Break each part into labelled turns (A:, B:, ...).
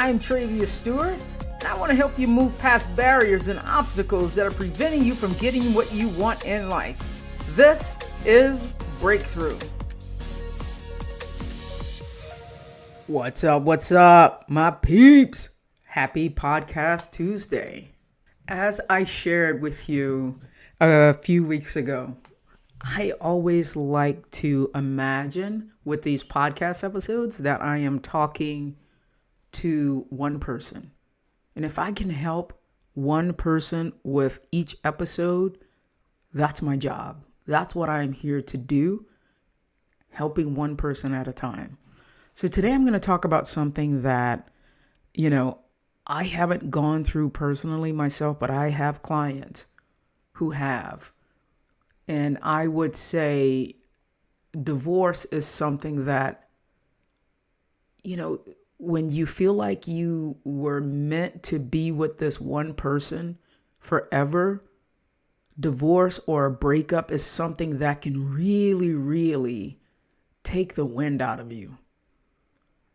A: I'm Travius Stewart, and I want to help you move past barriers and obstacles that are preventing you from getting what you want in life. This is Breakthrough. What's up, my peeps? Happy Podcast Tuesday. As I shared with you a few weeks ago, I always like to imagine with these podcast episodes that I am talking to one person. And if I can help one person with each episode, that's my job. That's what I'm here to do, helping one person at a time. So today I'm going to talk about something that, I haven't gone through personally myself, but I have clients who have. And I would say divorce is something that, when you feel like you were meant to be with this one person forever, divorce or a breakup is something that can really, really take the wind out of you.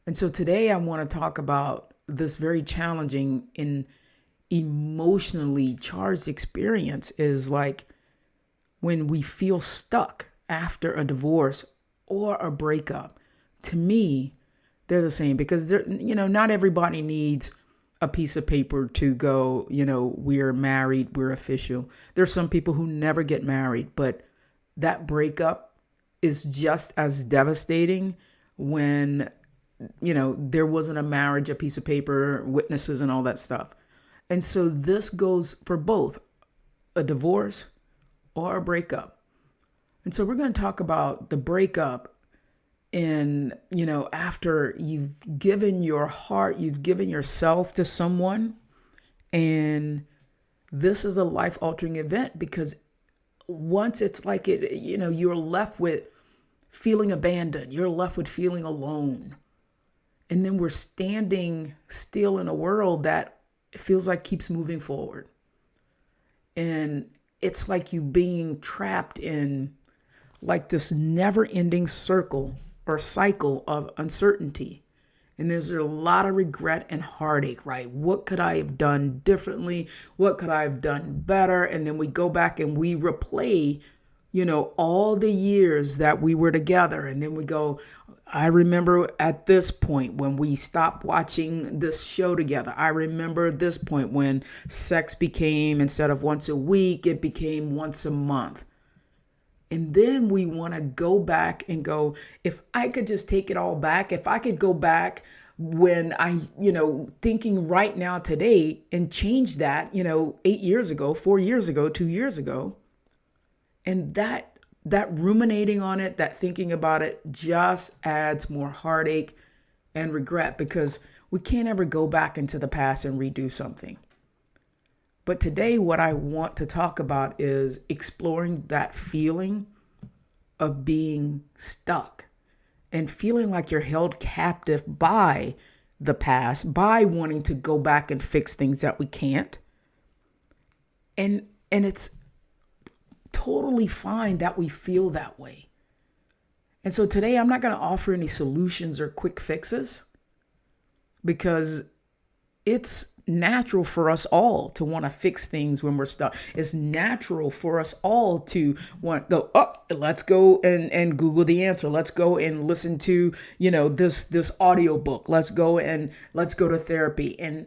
A: And so today I want to talk about this very challenging and emotionally charged experience is like when we feel stuck after a divorce or a breakup. To me, they're the same because not everybody needs a piece of paper to go, we're married, we're official. There's some people who never get married, but that breakup is just as devastating when, there wasn't a marriage, a piece of paper, witnesses and all that stuff. And so this goes for both a divorce or a breakup. And so we're going to talk about the breakup in, after you've given your heart, you've given yourself to someone, and this is a life-altering event because once it's like you're left with feeling abandoned, you're left with feeling alone. And then we're standing still in a world that feels like keeps moving forward. And it's like you being trapped in like this never-ending circle or cycle of uncertainty. And there's a lot of regret and heartache, right? What could I have done differently? What could I have done better? And then we go back and we replay, all the years that we were together. And then we go, I remember at this point when we stopped watching this show together. I remember this point when sex became, instead of once a week, it became once a month. And then we want to go back and go, if I could just take it all back, if I could go back when I, thinking right now today and change that, 8 years ago, 4 years ago, 2 years ago. And that ruminating on it, that thinking about it just adds more heartache and regret because we can't ever go back into the past and redo something. But today, what I want to talk about is exploring that feeling of being stuck and feeling like you're held captive by the past, by wanting to go back and fix things that we can't. And it's totally fine that we feel that way. And so today, I'm not going to offer any solutions or quick fixes because it's natural for us all to want to fix things when we're stuck. It's natural for us all to want to go, let's go and Google the answer. Let's go and listen to, this audio book. Let's go to therapy. And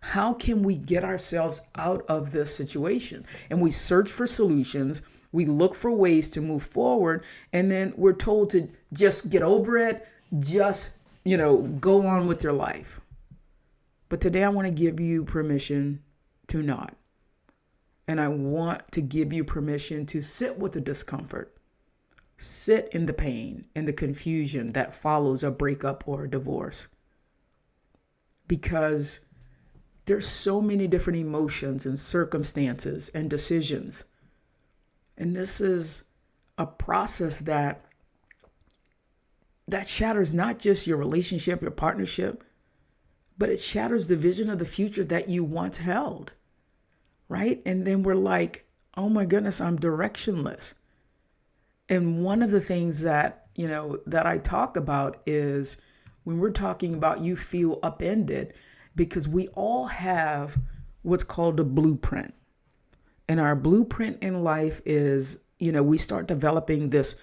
A: how can we get ourselves out of this situation? And we search for solutions. We look for ways to move forward. And then we're told to just get over it. Just, go on with your life. But today I want to give you permission to not. And I want to give you permission to sit with the discomfort, sit in the pain and the confusion that follows a breakup or a divorce. Because there's so many different emotions and circumstances and decisions. And this is a process that shatters not just your relationship, your partnership, but it shatters the vision of the future that you once held, right? And then we're like, oh my goodness, I'm directionless. And one of the things that, that I talk about is when we're talking about you feel upended, because we all have what's called a blueprint. And our blueprint in life is, we start developing this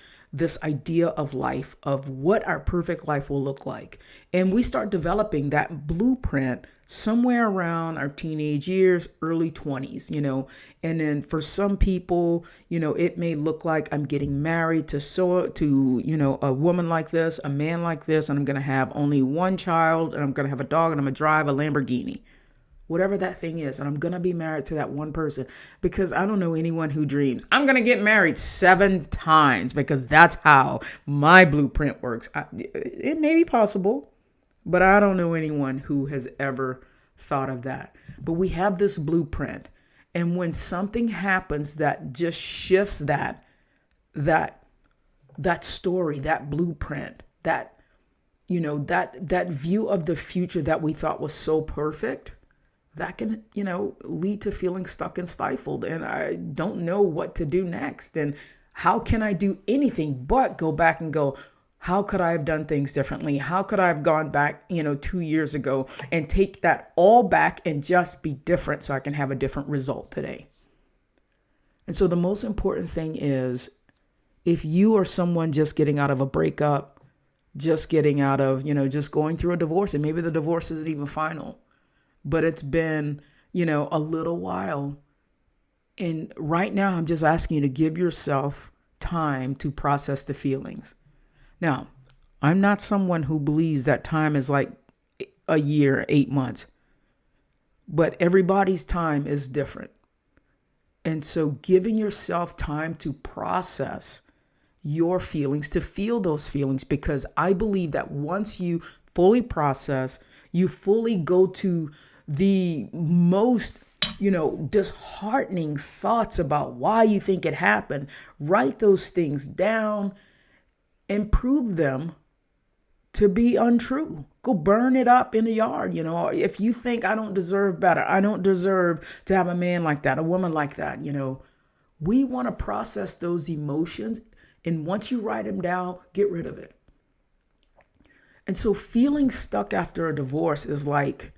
A: idea of life, of what our perfect life will look like. And we start developing that blueprint somewhere around our teenage years, early 20s, and then for some people, it may look like I'm getting married to a woman like this, a man like this, and I'm going to have only one child, and I'm going to have a dog, and I'm going to drive a Lamborghini. Whatever that thing is, and I'm going to be married to that one person, because I don't know anyone who dreams, I'm going to get married 7 times, because that's how my blueprint works. It may be possible, but I don't know anyone who has ever thought of that. But we have this blueprint. And when something happens that just shifts that story, that blueprint, that view of the future that we thought was so perfect, that can, lead to feeling stuck and stifled. And I don't know what to do next. And how can I do anything but go back and go, how could I have done things differently? How could I have gone back, 2 years ago and take that all back and just be different so I can have a different result today? And so the most important thing is, if you are someone just getting out of a breakup, just getting out of, just going through a divorce, and maybe the divorce isn't even final, but it's been, a little while. And right now, I'm just asking you to give yourself time to process the feelings. Now, I'm not someone who believes that time is like a year, 8 months, but everybody's time is different. And so giving yourself time to process your feelings, to feel those feelings, because I believe that once you fully process, you fully go to the most, disheartening thoughts about why you think it happened, write those things down and prove them to be untrue. Go burn it up in the yard. If you think I don't deserve better, I don't deserve to have a man like that, a woman like that, we want to process those emotions. And once you write them down, get rid of it. And so feeling stuck after a divorce is like,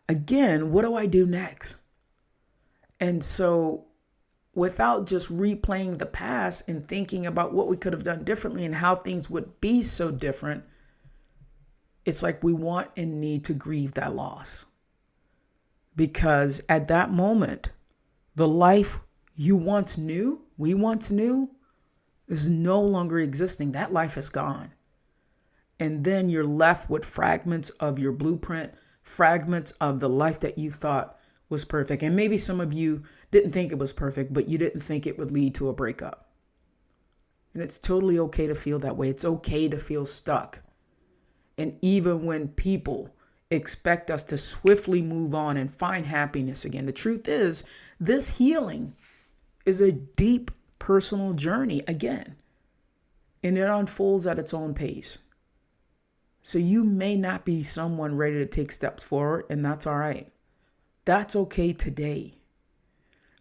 A: again, what do I do next? And so without just replaying the past and thinking about what we could have done differently and how things would be so different, it's like we want and need to grieve that loss. Because at that moment, the life we once knew, is no longer existing. That life is gone. And then you're left with fragments of your blueprint, fragments of the life that you thought was perfect. And maybe some of you didn't think it was perfect, but you didn't think it would lead to a breakup. And it's totally okay to feel that way. It's okay to feel stuck. And even when people expect us to swiftly move on and find happiness again, the truth is, this healing is a deep personal journey again. And it unfolds at its own pace. So you may not be someone ready to take steps forward, and that's all right. That's okay today.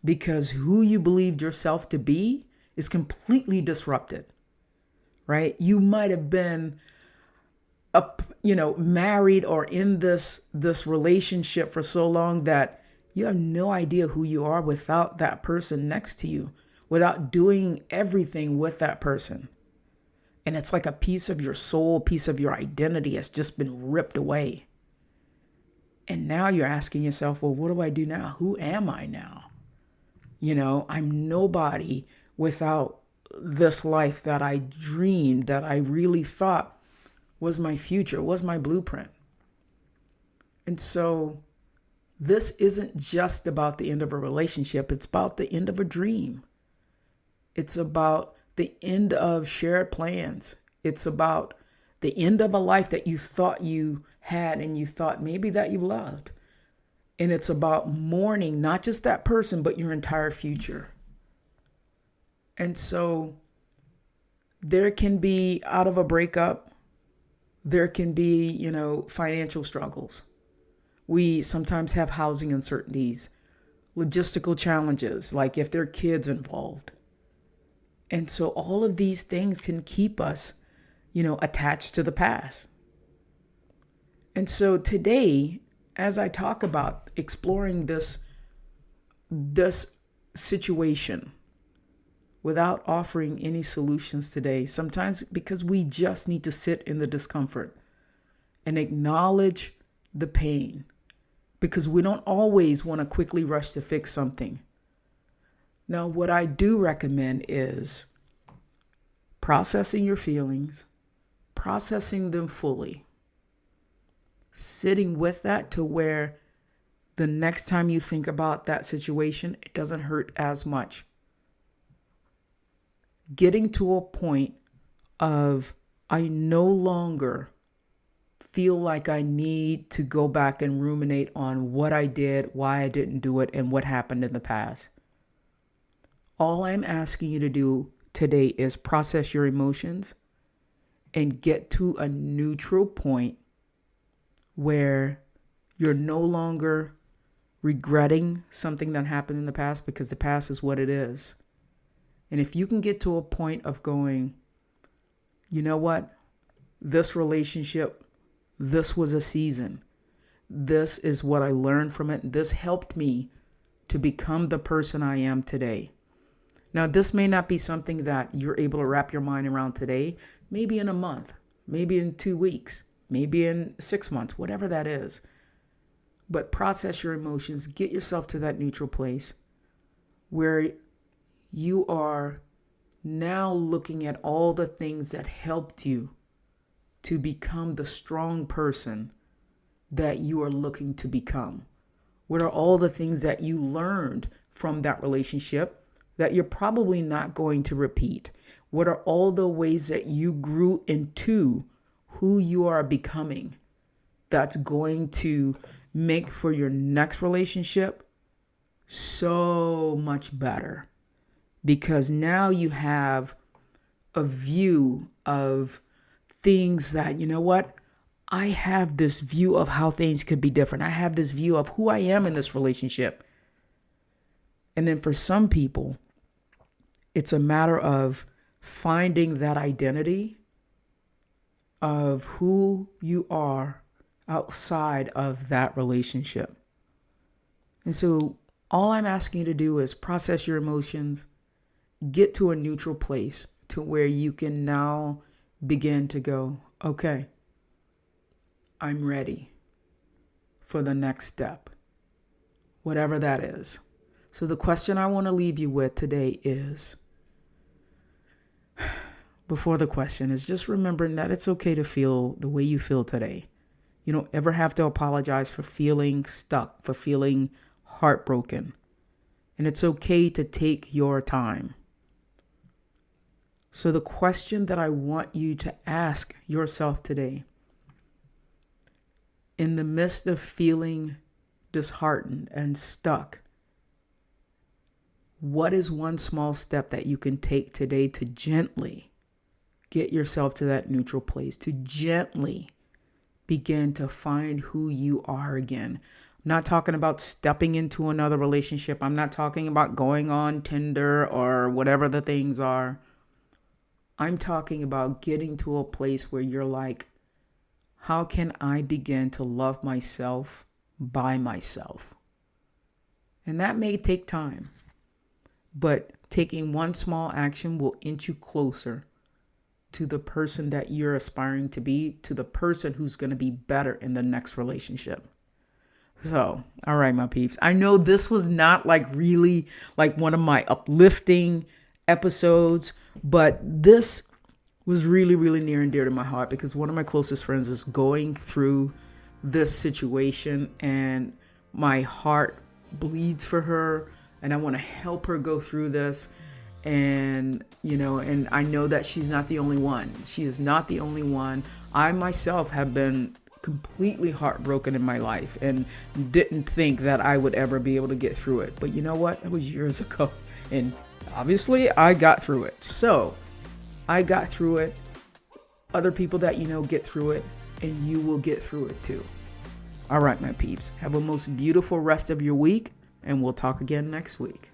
A: Because who you believed yourself to be is completely disrupted, right? You might have been married or in this relationship for so long that you have no idea who you are without that person next to you, without doing everything with that person. And it's like a piece of your soul, piece of your identity has just been ripped away. And now you're asking yourself, well, what do I do now? Who am I now? I'm nobody without this life that I dreamed, that I really thought was my future, was my blueprint. And so this isn't just about the end of a relationship. It's about the end of a dream. It's about the end of shared plans. It's about the end of a life that you thought you had and you thought maybe that you loved. And it's about mourning not just that person, but your entire future. And so there can be, out of a breakup, there can be, financial struggles. We sometimes have housing uncertainties, logistical challenges, like if there are kids involved. And so all of these things can keep us, attached to the past. And so today, as I talk about exploring this situation without offering any solutions today, sometimes because we just need to sit in the discomfort and acknowledge the pain, because we don't always want to quickly rush to fix something. Now, what I do recommend is processing your feelings, processing them fully, sitting with that to where the next time you think about that situation, it doesn't hurt as much. Getting to a point of, I no longer feel like I need to go back and ruminate on what I did, why I didn't do it, and what happened in the past. All I'm asking you to do today is process your emotions and get to a neutral point where you're no longer regretting something that happened in the past, because the past is what it is. And if you can get to a point of going, you know what, this relationship, this was a season. This is what I learned from it. This helped me to become the person I am today. Now, this may not be something that you're able to wrap your mind around today, maybe in a month, maybe in 2 weeks, maybe in 6 months, whatever that is. But process your emotions, get yourself to that neutral place where you are now looking at all the things that helped you to become the strong person that you are looking to become. What are all the things that you learned from that relationship that you're probably not going to repeat? What are all the ways that you grew into who you are becoming that's going to make for your next relationship so much better? Because now you have a view of things that, you know what? I have this view of how things could be different. I have this view of who I am in this relationship. And then for some people, it's a matter of finding that identity of who you are outside of that relationship. And so all I'm asking you to do is process your emotions, get to a neutral place to where you can now begin to go, okay, I'm ready for the next step, whatever that is. So the question I want to leave you with today is, before the question, is just remembering that it's okay to feel the way you feel today. You don't ever have to apologize for feeling stuck, for feeling heartbroken. And it's okay to take your time. So the question that I want you to ask yourself today, in the midst of feeling disheartened and stuck, what is one small step that you can take today to gently get yourself to that neutral place, to gently begin to find who you are again? I'm not talking about stepping into another relationship. I'm not talking about going on Tinder or whatever the things are. I'm talking about getting to a place where you're like, how can I begin to love myself by myself? And that may take time, but taking one small action will inch you closer to the person that you're aspiring to be, to the person who's going to be better in the next relationship. So, all right, my peeps. I know this was not really one of my uplifting episodes, but this was really, really near and dear to my heart because one of my closest friends is going through this situation and my heart bleeds for her and I want to help her go through this. And, and I know that she's not the only one. She is not the only one. I myself have been completely heartbroken in my life and didn't think that I would ever be able to get through it. But you know what? It was years ago. And obviously I got through it. So I got through it. Other people that you know get through it, and you will get through it too. All right, my peeps. Have a most beautiful rest of your week, and we'll talk again next week.